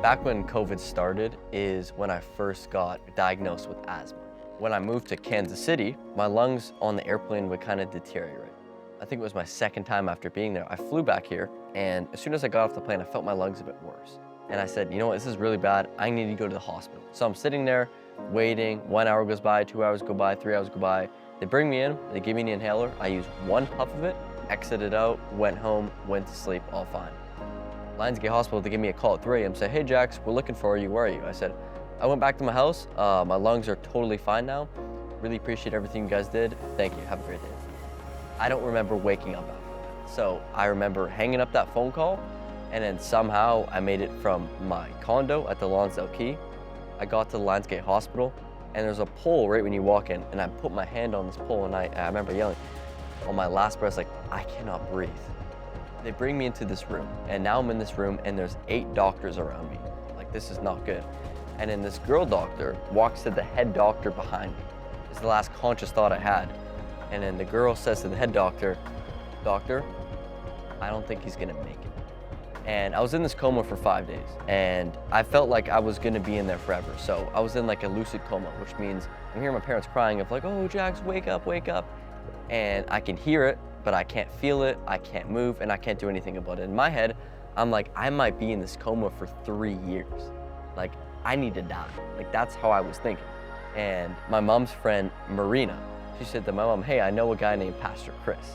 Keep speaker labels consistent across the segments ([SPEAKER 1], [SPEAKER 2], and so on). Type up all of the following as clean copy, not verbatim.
[SPEAKER 1] Back when COVID started is when I first got diagnosed with asthma. When I moved to Kansas City, my lungs on the airplane would kind of deteriorate. I think it was my second time after being there. I flew back here, and as soon as I got off the plane, I felt my lungs a bit worse. And I said, you know what, this is really bad. I need to go to the hospital. So I'm sitting there waiting. 1 hour goes by, 2 hours go by, 3 hours go by. They bring me in, they give me an inhaler. I used one puff of it, exited out, went home, went to sleep, all fine. Lionsgate Hospital, they give me a call at 3 a.m. Say, hey Jaxx, we're looking for you, where are you? I said, I went back to my house. My lungs are totally fine now. Really appreciate everything you guys did. Thank you, have a great day. I don't remember waking up after that. So I remember hanging up that phone call, and then somehow I made it from my condo at the Lonsdale Quay. I got to the Lionsgate Hospital, and there's a pole right when you walk in, and I put my hand on this pole, and I remember yelling on my last breath, like, I cannot breathe. They bring me into this room, and now I'm in this room, and there's 8 doctors around me. Like, this is not good. And then this girl doctor walks to the head doctor behind me. It's the last conscious thought I had. And then the girl says to the head doctor, Doctor, I don't think he's gonna make it. And I was in this coma for 5 days, and I felt like I was gonna be in there forever. So I was in like a lucid coma, which means I'm hearing my parents crying of like, oh, Jaxx, wake up, wake up. And I can hear it, but I can't feel it, I can't move, and I can't do anything about it. In my head, I'm like, I might be in this coma for 3 years. Like, I need to die. Like, that's how I was thinking. And my mom's friend, Marina, she said to my mom, hey, I know a guy named Pastor Chris,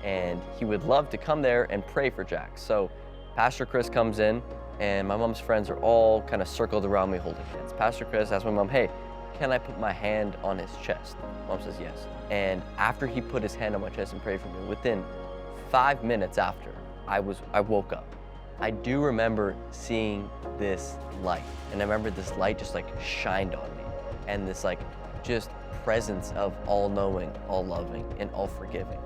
[SPEAKER 1] and he would love to come there and pray for Jaxx. So Pastor Chris comes in, and my mom's friends are all kind of circled around me holding hands. Pastor Chris asked my mom, hey, can I put my hand on his chest? Mom says yes. And after he put his hand on my chest and prayed for me, within 5 minutes after, I woke up. I do remember seeing this light, and I remember this light just like shined on me, and this like just presence of all-knowing, all-loving, and all-forgiving.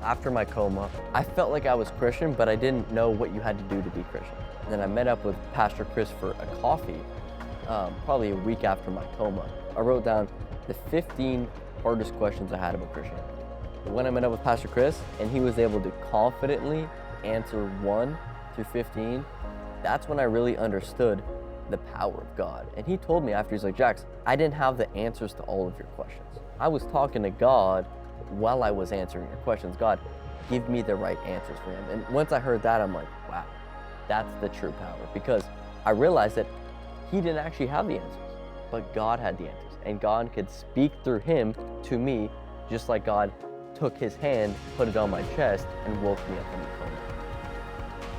[SPEAKER 1] After my coma, I felt like I was Christian, but I didn't know what you had to do to be Christian. And then I met up with Pastor Chris for a coffee, probably a week after my coma. I wrote down the 15 hardest questions I had about Christianity. When I met up with Pastor Chris, and he was able to confidently answer 1 through 15, that's when I really understood the power of God. And he told me after, he's like, Jaxx, I didn't have the answers to all of your questions. I was talking to God while I was answering your questions. God, give me the right answers for him. And once I heard that, I'm like, wow, that's the true power. Because I realized that he didn't actually have the answers, but God had the answers. And God could speak through him to me, just like God took his hand, put it on my chest, and woke me up from the coma.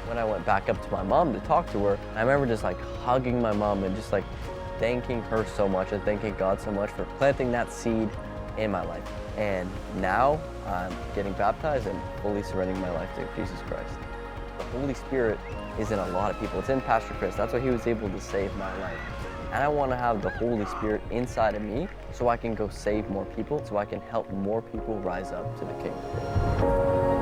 [SPEAKER 1] When I went back up to my mom to talk to her, I remember just like hugging my mom and just like thanking her so much and thanking God so much for planting that seed in my life. And now I'm getting baptized and fully surrendering my life to Jesus Christ. The Holy Spirit is in a lot of people. It's in Pastor Chris. That's why he was able to save my life. And I want to have the Holy Spirit inside of me so I can go save more people, so I can help more people rise up to the kingdom.